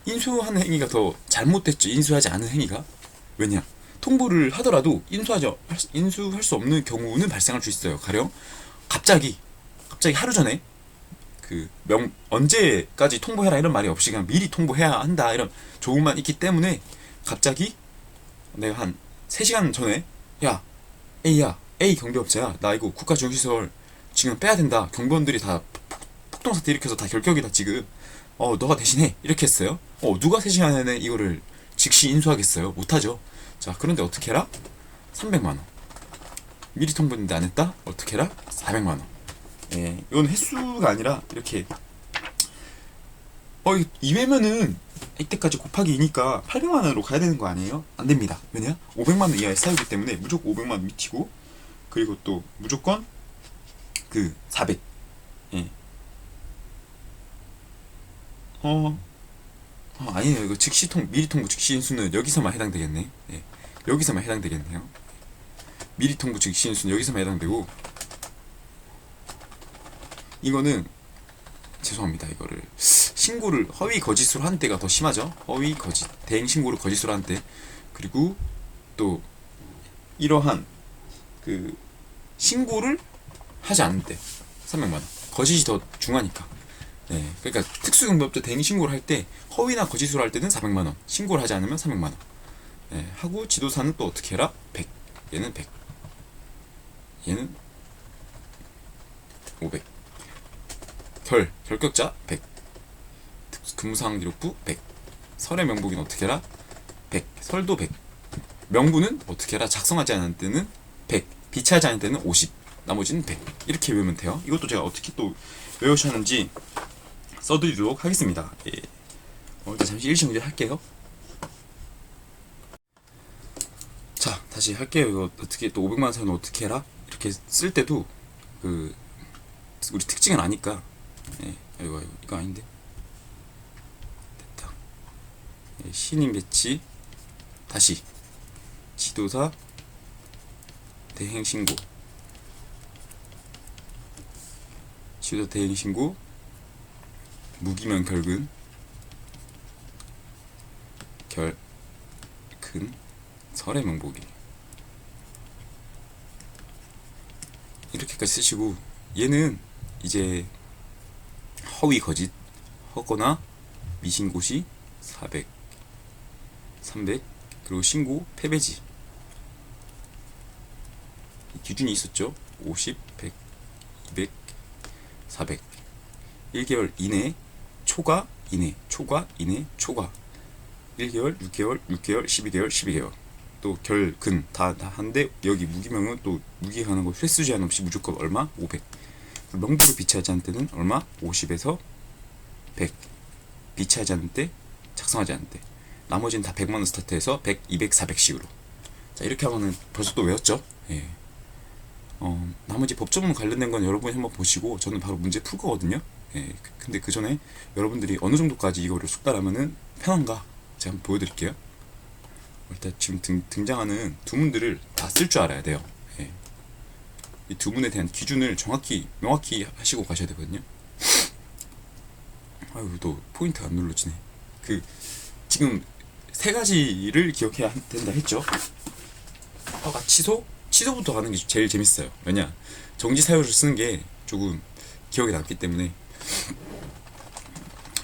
인수하는 행위가 더 잘못됐죠. 인수하지 않은 행위가. 왜냐? 통보를 하더라도 인수할 수 없는 경우는 발생할 수 있어요. 가령 갑자기 하루 전에 언제까지 통보해라 이런 말이 없이 그냥 미리 통보해야 한다 이런 조언만 있기 때문에, 갑자기 내가 한 3시간 전에 야 A 경비업체야, 나 이거 국가중시설 지금 빼야 된다, 경비원들이 다 폭동사태 일으켜서 다 결격이다 지금, 너가 대신해, 이렇게 했어요. 누가 3시간 안에 이거를 즉시 인수하겠어요? 못하죠. 자, 그런데 어떻게 해라? 300만원 미리 통보했는데 안 했다? 어떻게 해라? 400만원. 예, 이건 횟수가 아니라 이렇게 2회면은 이때까지 곱하기 2니까 800만원으로 가야 되는 거 아니에요? 안 됩니다. 왜냐? 500만원 이하의 사유기 때문에 무조건 500만원 미치고, 그리고 또 무조건 400. 예. 아니에요. 이거 미리 통보 즉시 인수는 여기서만 해당되겠네. 예. 여기서만 해당되겠네요. 미리 통보 즉시 인수는 여기서만 해당되고, 이거는 죄송합니다. 이거를 신고를 허위 거짓으로 한 때가 더 심하죠. 허위 거짓, 대행 신고를 거짓으로 한 때. 그리고 또 이러한 신고를 하지 않을 때 300만원. 거짓이 더 중하니까. 네, 그러니까 특수경비업자 대행 신고를 할 때 허위나 거짓으로 할 때는 400만원, 신고를 하지 않으면 300만원. 네, 하고 지도사는 또 어떻게 해라? 100. 얘는 100. 얘는 500. 결격자 100. 근무사항 기록부 100. 설의 명부는 어떻게 해라? 100. 설도 100. 명부는 어떻게 해라? 작성하지 않을 때는 100. 비치하지 않을 때는 50. 나머지는 100. 이렇게 외우면 돼요. 이것도 제가 어떻게 또 외우셨는지 써드리도록 하겠습니다. 예. 일단 잠시 일시 정지할게요. 자, 다시 할게요. 이거 어떻게 또 500만원 사는 어떻게 해라? 이렇게 쓸 때도 그 우리 특징을 아니까. 예. 이거 아닌데. 됐다. 예, 신임 배치 다시 지도사 대행 신고. 지도사 대행 신고. 무기명 결근 설의 명복이 이렇게까지 쓰시고, 얘는 이제 허위 거짓 허거나 미신고 시 400 300 그리고 신고 패배지 기준이 있었죠. 50 100 200 400 1개월 이내 초과 이내 1개월 6개월 12개월 12개월 또 결근 다 한데, 여기 무기명은 또 무기하는 거 횟수 제한 없이 무조건 얼마? 500. 명부를 비치하지 않을 때는 얼마? 50에서 100. 비치하지 않을 때, 작성하지 않을 때. 나머지는 다 100만원 스타트해서 100, 200, 400씩으로. 자, 이렇게 하면은 벌써 또 외웠죠? 예. 나머지 법조문 관련된 건 여러분이 한번 보시고 저는 바로 문제 풀 거거든요. 예. 근데 그 전에 여러분들이 어느 정도까지 이거를 숙달하면은 편한가 제가 한번 보여드릴게요. 일단 지금 등장하는 두문들을 다 쓸 줄 알아야 돼요. 예. 이 두문에 대한 기준을 명확히 하시고 가셔야 되거든요. 아유, 또 포인트 안 눌러지네. 지금 세 가지를 기억해야 된다 했죠. 허가 취소부터 하는 게 제일 재밌어요. 왜냐, 정지 사유를 쓰는 게 조금 기억에 남기 때문에.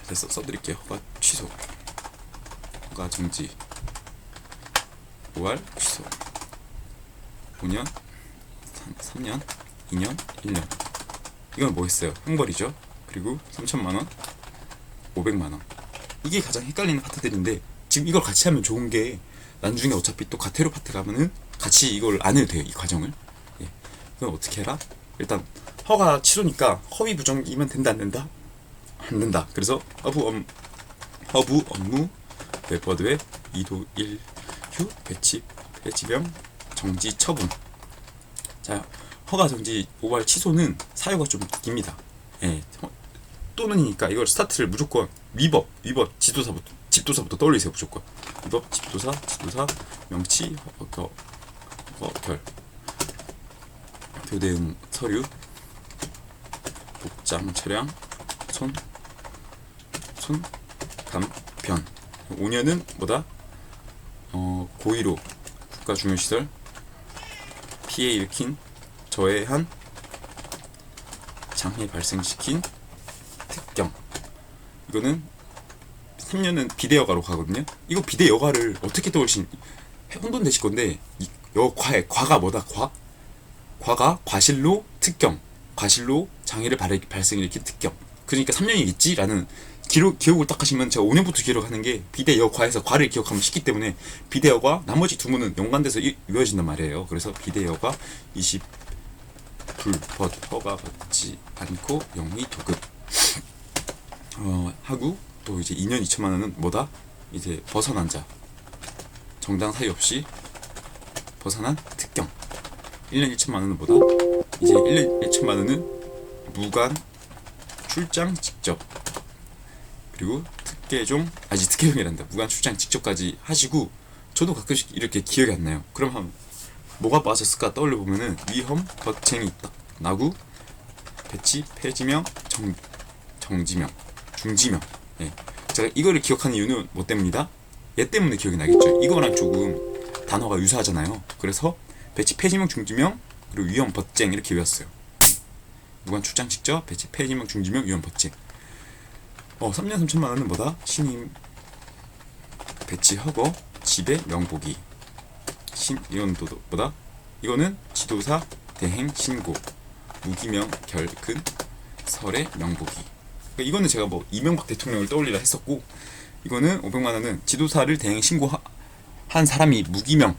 그래서 써드릴게요. 허가 취소, 허가 정지, 5할 취소, 5년, 3년, 2년, 1년. 이건 뭐였어요? 형벌이죠. 그리고 3천만원, 500만원. 이게 가장 헷갈리는 파트들인데, 지금 이걸 같이 하면 좋은 게, 나중에 어차피 또 가태료 파트 가면은 같이 이걸 안 해도 돼요. 이 과정을. 예. 그럼 어떻게 해라? 일단 허가 취소니까 허위 부정이면 된다 안 된다? 안 된다. 그래서 허브 업무 웹버드의 2도 1휴 배치병 정지 처분. 자, 허가 정지 5발 취소는 사유가 좀 깁니다. 예. 또는이니까 이걸 스타트를 무조건 위법 집도사부터 떠올리세요. 무조건 위법 집도사 명치 교대응 서류 복장 차량 손 감변. 5년은 뭐다? 고의로 국가중요시설 피해 일으킨 저해한 장애 발생시킨 특경. 이거는 3년은 비대여가로 가거든요. 이거 비대여가를 어떻게 떠올리신 혼돈되실 건데, 과가 뭐다? 과가 과실로 특경, 과실로 장애를 발생일으킨 특경. 그러니까 3년이겠지? 라는 기억을 딱 하시면, 제가 5년부터 기억하는 게 비대여과에서 과를 기억하면 쉽기 때문에, 비대여과 나머지 두 문은 연관돼서 이어진단 말이에요. 그래서 비대여과 20 불법 허가 받지 않고 영위 도급 하고, 또 이제 2년 2천만원은 뭐다? 이제 벗어난 자, 정당 사유 없이 벗어난 특경. 1년 1천만원은 뭐다? 이제 1년 1천만원은 무관 출장 직접, 그리고 특계종, 아직 특계종이란다. 무관 출장 직접까지 하시고, 저도 가끔씩 이렇게 기억이 안 나요. 그럼 한 뭐가 빠졌을까 떠올려보면은 위험, 덧쟁이 딱 나고, 배치, 폐지명, 정지명, 중지명. 예. 제가 이거를 기억하는 이유는 뭐 때문이다? 얘 때문에 기억이 나겠죠. 이거랑 조금 단어가 유사하잖아요. 그래서 배치, 폐지명, 중지명, 그리고 위험 벗쟁 이렇게 외웠어요. 무관 출장 직접 배치 폐지명 중지명 위험 벗쟁. 3년 3천만 원은 뭐다? 신임 배치 허거 집의 명보기. 이건 또 뭐다? 이거는 지도사 대행 신고 무기명 결근 설의 명보기. 그러니까 이거는 제가 뭐 이명박 대통령을 떠올리라 했었고, 이거는 500만 원은 지도사를 대행 신고한 사람이 무기명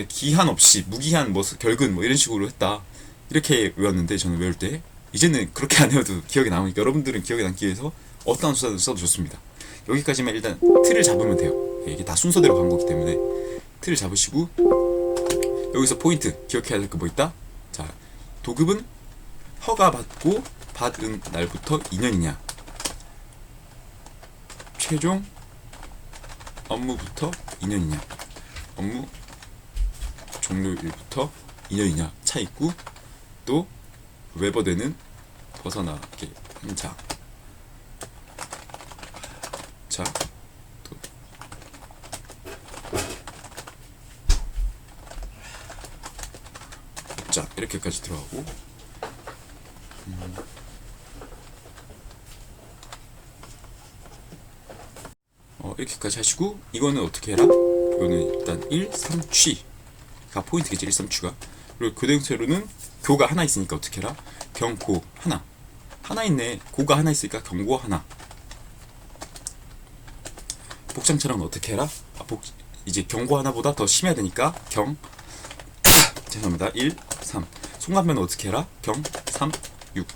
기한 없이 무기한 뭐 결근 뭐 이런 식으로 했다 이렇게 외웠는데, 저는 외울 때 이제는 그렇게 안 외워도 기억에 남으니까 여러분들은 기억에 남기 위해서 어떤 수단을 써도 좋습니다. 여기까지만 일단 틀을 잡으면 돼요. 이게 다 순서대로 간 거기 때문에 틀을 잡으시고, 여기서 포인트 기억해야 될 거 뭐 있다? 자, 도급은 허가받고 받은 날부터 2년이냐, 최종 업무부터 2년이냐, 업무 종료일부터 2년이냐 차 있고, 또 외버되는 벗어나게 한자. 자, 또 자 이렇게까지 들어가고, 이렇게까지 하시고, 이거는 어떻게 해라? 이거는 일단 1, 3취가 포인트겠지. 1, 3취가. 그리고 교대형체로는 교가 하나 있으니까 어떻게 해라? 경고 하나 있네. 고가 하나 있으니까 경고 하나. 복장처럼 어떻게 해라? 이제 경고 하나보다 더 심해야 되니까 죄송합니다. 1, 3. 송간면은 어떻게 해라? 3, 6.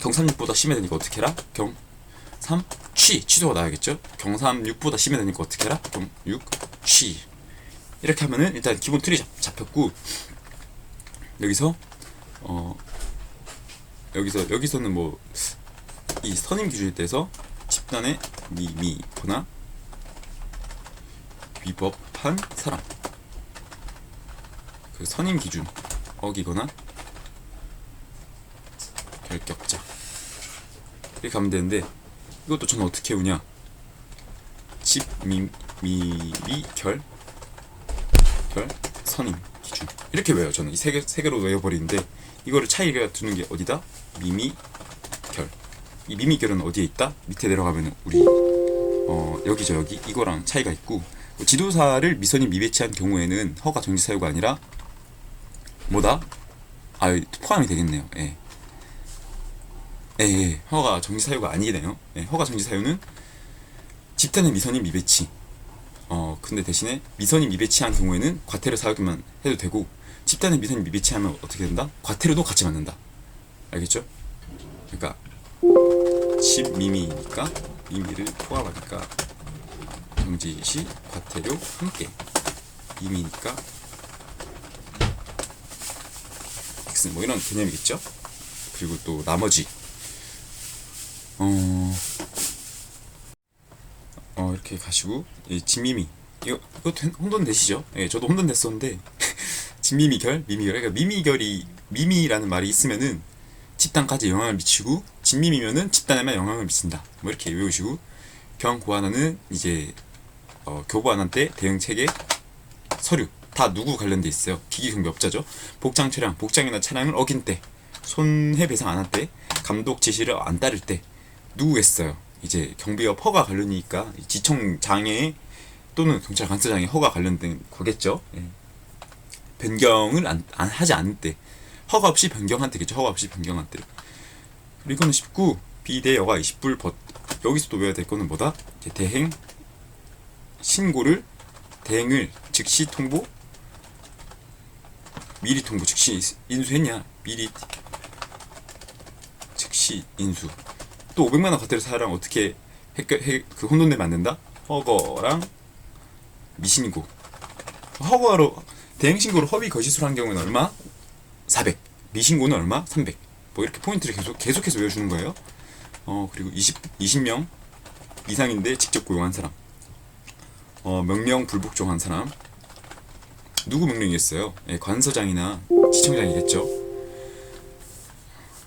3, 6보다 심해야 되니까 어떻게 해라? 3, 취소가 나야겠죠? 3, 6보다 심해야 되니까 어떻게 해라? 6, 취. 이렇게 하면은 일단 기본 틀이 잡혔고, 여기서는 뭐 이 선임 기준에 대해서 집단의 미미거나 위법한 사람, 그 선임 기준 어기거나 결격자 이렇게 가면 되는데, 이것도 저는 어떻게 외우냐? 집 미결 선임 기준 이렇게 외워요. 저는 이 세 개로 외워버리는데, 이거를 차이가 두는 게 어디다? 미미결. 이 미미결은 어디에 있다? 밑에 내려가면 우리 여기죠. 여기 이거랑 차이가 있고, 지도사를 미선임 미배치한 경우에는 허가 정지 사유가 아니라 뭐다? 포함이 되겠네요. 허가 정지 사유가 아니네요. 허가 정지 사유는 집단의 미선임 미배치. 근데 대신에 미선임 미배치한 경우에는 과태료 사유만 해도 되고, 집단의 미선임 미배치하면 어떻게 된다? 과태료도 같이 받는다. 알겠죠? 그러니까 집 미미니까 미미를 포함하니까 정지 시 과태료 함께. 미미니까 X 뭐 이런 개념이겠죠? 그리고 또 나머지 이렇게 가시고, 이 집미미 이거 혼돈 되시죠? 저도 혼돈 됐었는데 집미미결, 미미결. 그러니까 미미라는 말이 있으면은 집단까지 영향을 미치고, 집미미면은 집단에만 영향을 미친다. 뭐 이렇게 외우시고, 경고하나는 이제 교부하나 때 대응 체계 서류 다 누구 관련돼 있어요? 기기경비업자죠. 복장 차량, 복장이나 차량을 어긴 때, 손해배상 안 할 때, 감독 지시를 안 따를 때 누구겠어요? 이제 경비업 허가 관련이니까 지청장애 또는 경찰 관서장애 허가 관련된 거겠죠. 변경을 안 하지 않을 때, 허가 없이 변경한 때겠죠. 허가 없이 변경한 때. 그리고 이거는 19 비대여가 20불 여기서 또 외워야 될 거는 뭐다? 대행 신고를 대행을 즉시 통보, 미리 통보, 즉시 인수했냐, 미리 즉시 인수. 또 500만 원 과태료 사유랑 어떻게 그 혼돈되면 안 된다? 허거랑 미신고. 허거로 대행 신고를 허위 거짓으로 한 경우는 얼마? 400. 미신고는 얼마? 300. 뭐 이렇게 포인트를 계속해서 외워주는 거예요. 그리고 20명 이상인데 직접 고용한 사람. 명령 불복종한 사람. 누구 명령이겠어요? 관서장이나 지청장이겠죠.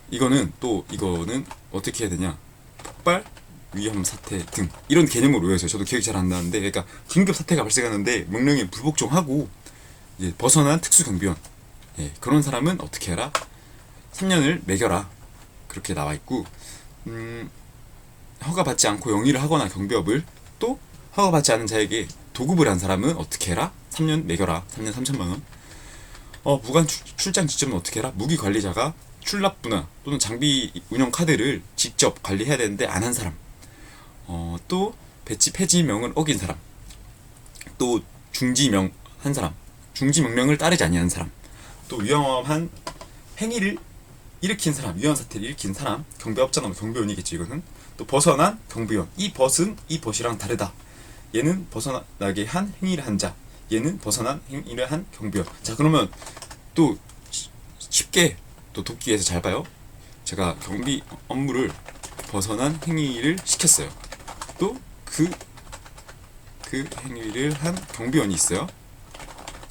이거는 어떻게 해야 되냐? 폭발, 위험 사태 등 이런 개념으로 외워서 저도 기억이 잘 안 나는데, 그러니까 긴급 사태가 발생하는데 명령에 불복종하고 이제 벗어난 특수경비원, 예, 그런 사람은 어떻게 해라? 3년을 매겨라. 그렇게 나와 있고, 허가받지 않고 영위를 하거나 경비업을 또 허가받지 않은 자에게 도급을 한 사람은 어떻게 해라? 3년 매겨라. 3년 3천만 원. 무관 출장 지점은 어떻게 해라? 무기 관리자가 출납부나 또는 장비 운영 카드를 직접 관리해야 되는데 안 한 사람. 또 배치 폐지명을 어긴 사람. 또 중지명 한 사람. 중지 명령을 따르지 아니한 사람. 또 위험한 행위를 일으킨 사람, 위험 사태를 일으킨 사람, 경비업자나 경비원이겠죠 이거는. 또 벗어난 경비원. 이 벗은 이 벗이랑 다르다. 얘는 벗어나게 한 행위를 한 자, 얘는 벗어난 행위를 한 경비원. 자, 그러면 또 쉽게 또 돕기 위해서 잘 봐요. 제가 경비 업무를 벗어난 행위를 시켰어요. 또 그 행위를 한 경비원이 있어요.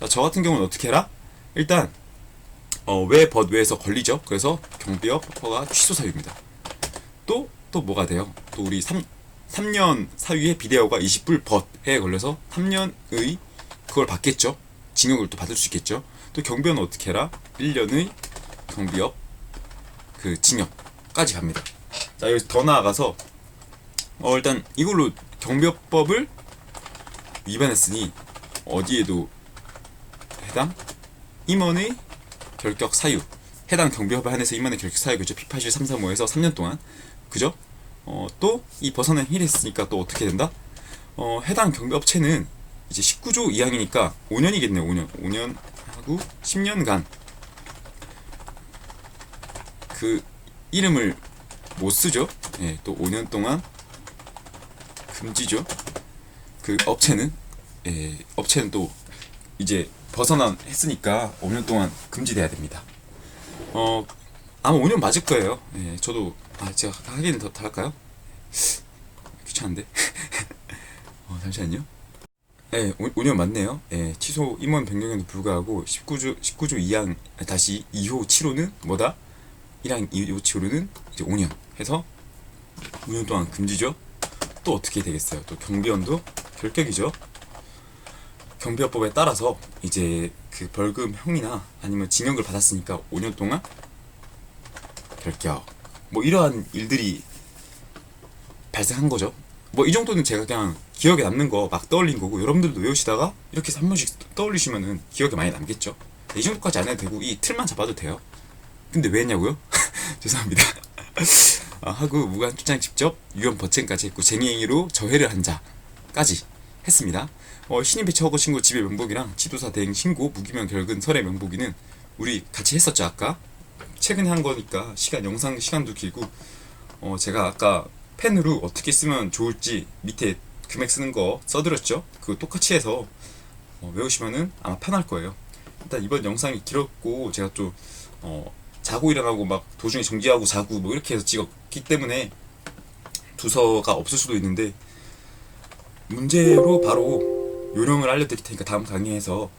자, 저 같은 경우는 어떻게 해라? 일단 외에서 걸리죠. 그래서 경비업 허가 취소 사유입니다. 또 뭐가 돼요? 또 우리 3년 사유에 비대어가 20불 벗에 걸려서 3년의 그걸 받겠죠. 징역을 또 받을 수 있겠죠. 또 경비원은 어떻게 해라? 1년의 경비업 그 징역까지 갑니다. 자, 여기서 더 나아가서 일단 이걸로 경비업법을 위반했으니 어디에도 해당 임원의 결격 사유, 해당 경비법에 한해서 임원의 결격 사유, 그죠? P80335에서 3년 동안, 그죠? 또 이 벗어난 힐이 했으니까 또 어떻게 된다? 해당 경비업체는 이제 19조 2항이니까 5년이겠네요. 5년 하고 10년간 그 이름을 못 쓰죠. 예, 또 5년 동안 금지죠. 그 업체는 또 이제 벗어난 했으니까 5년 동안 금지돼야 됩니다. 아마 5년 맞을 거예요. 예, 저도 제가 하기는 더 할까요? 귀찮은데. 잠시만요. 예, 5년 맞네요. 예, 취소 임원 변경에도 불구하고 19조 2항 다시 2호 7호는 뭐다? 1항 2호 7호는 이제 5년 해서 5년 동안 금지죠. 또 어떻게 되겠어요? 또 경비원도 결격이죠. 경비업법에 따라서 이제 그 벌금형이나 아니면 징역을 받았으니까 5년 동안 결격. 뭐 이러한 일들이 발생한 거죠. 뭐 이 정도는 제가 그냥 기억에 남는 거 막 떠올린 거고, 여러분들도 외우시다가 이렇게 한 번씩 떠올리시면은 기억에 많이 남겠죠. 이 정도까지 안 해도 되고 이 틀만 잡아도 돼요. 근데 왜 했냐고요? 죄송합니다. 하고 무관 출장 직접 위헌 버첸까지 했고 쟁의행위로 저해를 한 자까지 했습니다. 신임 배치 허가 신고 지배 명복이랑 지도사 대행 신고 무기명 결근 설의 명복이는 우리 같이 했었죠. 아까 최근에 한 거니까 영상 시간도 길고, 제가 아까 펜으로 어떻게 쓰면 좋을지 밑에 금액 쓰는 거 써드렸죠. 그거 똑같이 해서 외우시면은 아마 편할 거예요. 일단 이번 영상이 길었고 제가 좀 자고 일어나고 막 도중에 정지하고 자고 뭐 이렇게 해서 찍었기 때문에 두서가 없을 수도 있는데, 문제로 바로 요령을 알려드릴 테니까 다음 강의에서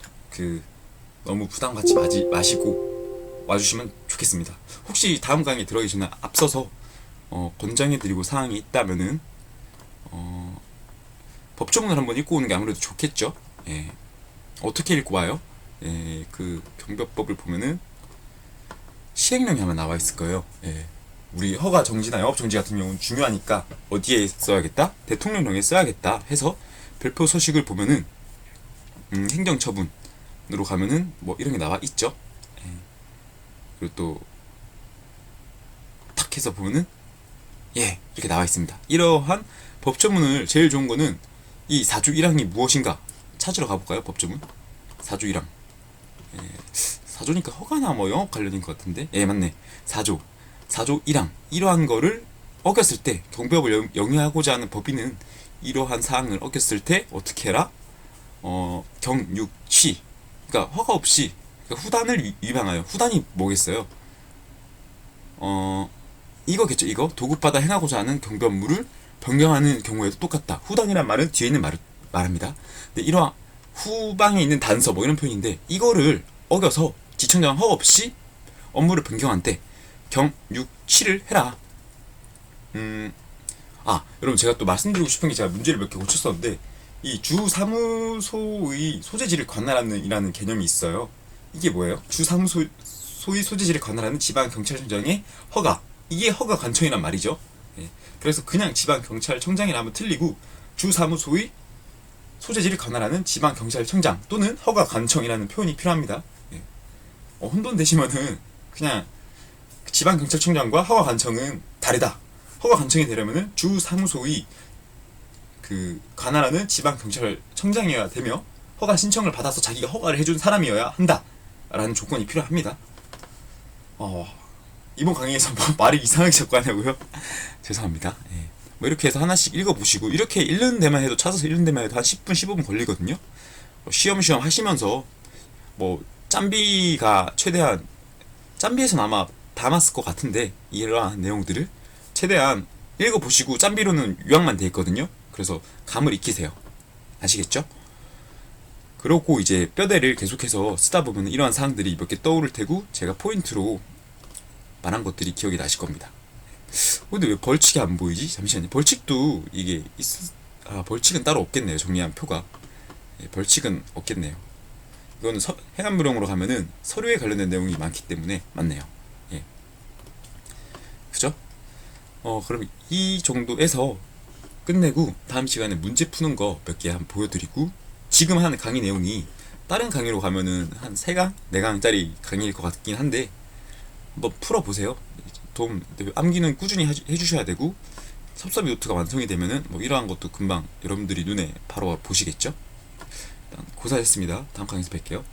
너무 부담 갖지 마시고 와주시면 좋겠습니다. 혹시 다음 강의 들어가기 전에 앞서서 권장해드리고 사항이 있다면은 법조문을 한번 읽고 오는 게 아무래도 좋겠죠. 예. 어떻게 읽고 와요? 예, 그 경비법을 보면은 시행령이 아마 나와 있을 거예요. 예. 우리 허가 정지나 영업 정지 같은 경우는 중요하니까 어디에 써야겠다? 대통령령에 써야겠다 해서 별표 서식을 보면은 행정처분으로 가면은 뭐 이런 게 나와 있죠. 예. 그리고 또 탁 해서 보면은 이렇게 나와 있습니다. 이러한 법조문을 제일 좋은 거는 이 4조 1항이 무엇인가 찾으러 가볼까요? 법조문 4조 1항. 4조니까 허가나 뭐 영업 관련인 것 같은데, 맞네. 4조 1항. 이러한 거를 어겼을 때, 경비업을 영위하고자 하는 법인은 이러한 사항을 어겼을 때 어떻게 해라? 경육취. 그러니까 허가 없이, 그러니까 후단을 위반하여. 후단이 뭐겠어요? 이거겠죠. 이거 도급받아 행하고자 하는 경비 업무를 변경하는 경우에도 똑같다. 후단이란 말은 뒤에 있는 말합니다. 근데 이러한 후방에 있는 단서 뭐 이런 표현인데, 이거를 어겨서 지청장 허가 없이 업무를 변경한 때 경육치를 해라. 여러분 제가 또 말씀드리고 싶은 게, 제가 문제를 몇 개 고쳤었는데 이 주사무소의 소재지를 관할하는 이라는 개념이 있어요. 이게 뭐예요? 소위 소재지를 관할하는 지방경찰청장의 허가. 이게 허가 관청이란 말이죠. 예. 그래서 그냥 지방경찰청장이라면 틀리고 주사무소의 소재지를 관할하는 지방경찰청장 또는 허가 관청이라는 표현이 필요합니다. 예. 혼돈되시면은 그냥 지방경찰청장과 허가 관청은 다르다. 허가 관청이 되려면은 주사무소의 그 관할하는 지방경찰청장이어야 되며 허가 신청을 받아서 자기가 허가를 해준 사람이어야 한다 라는 조건이 필요합니다. 이번 강의에서 뭐 말을 이상하게 자꾸 하냐고요? 죄송합니다. 예. 뭐 이렇게 해서 하나씩 읽어보시고 이렇게 읽는 데만 해도 찾아서 읽는 데만 해도 한 10분 15분 걸리거든요. 쉬엄쉬엄 하시면서 뭐 짬비가 최대한 짬비에서는 아마 담았을 것 같은데 이러한 내용들을 최대한 읽어보시고 짬비로는 요약만 돼 있거든요. 그래서 감을 익히세요. 아시겠죠? 그러고 이제 뼈대를 계속해서 쓰다 보면 이러한 사항들이 몇 개 떠오를 테고 제가 포인트로 말한 것들이 기억이 나실 겁니다. 근데 왜 벌칙이 안 보이지? 잠시만요. 벌칙도 이게 벌칙은 따로 없겠네요. 정리한 표가. 예, 벌칙은 없겠네요. 이거는 행안무령으로 가면은 서류에 관련된 내용이 많기 때문에 맞네요. 예. 그죠? 그럼 이 정도에서 끝내고 다음 시간에 문제 푸는 거 몇 개 한번 보여드리고 지금 하는 강의 내용이 다른 강의로 가면은 한 3강? 4강짜리 강의일 것 같긴 한데 한번 풀어보세요. 암기는 꾸준히 해주셔야 되고 섭섭이 노트가 완성이 되면은 뭐 이러한 것도 금방 여러분들이 눈에 바로 보시겠죠? 일단 고생하셨습니다. 다음 강의에서 뵐게요.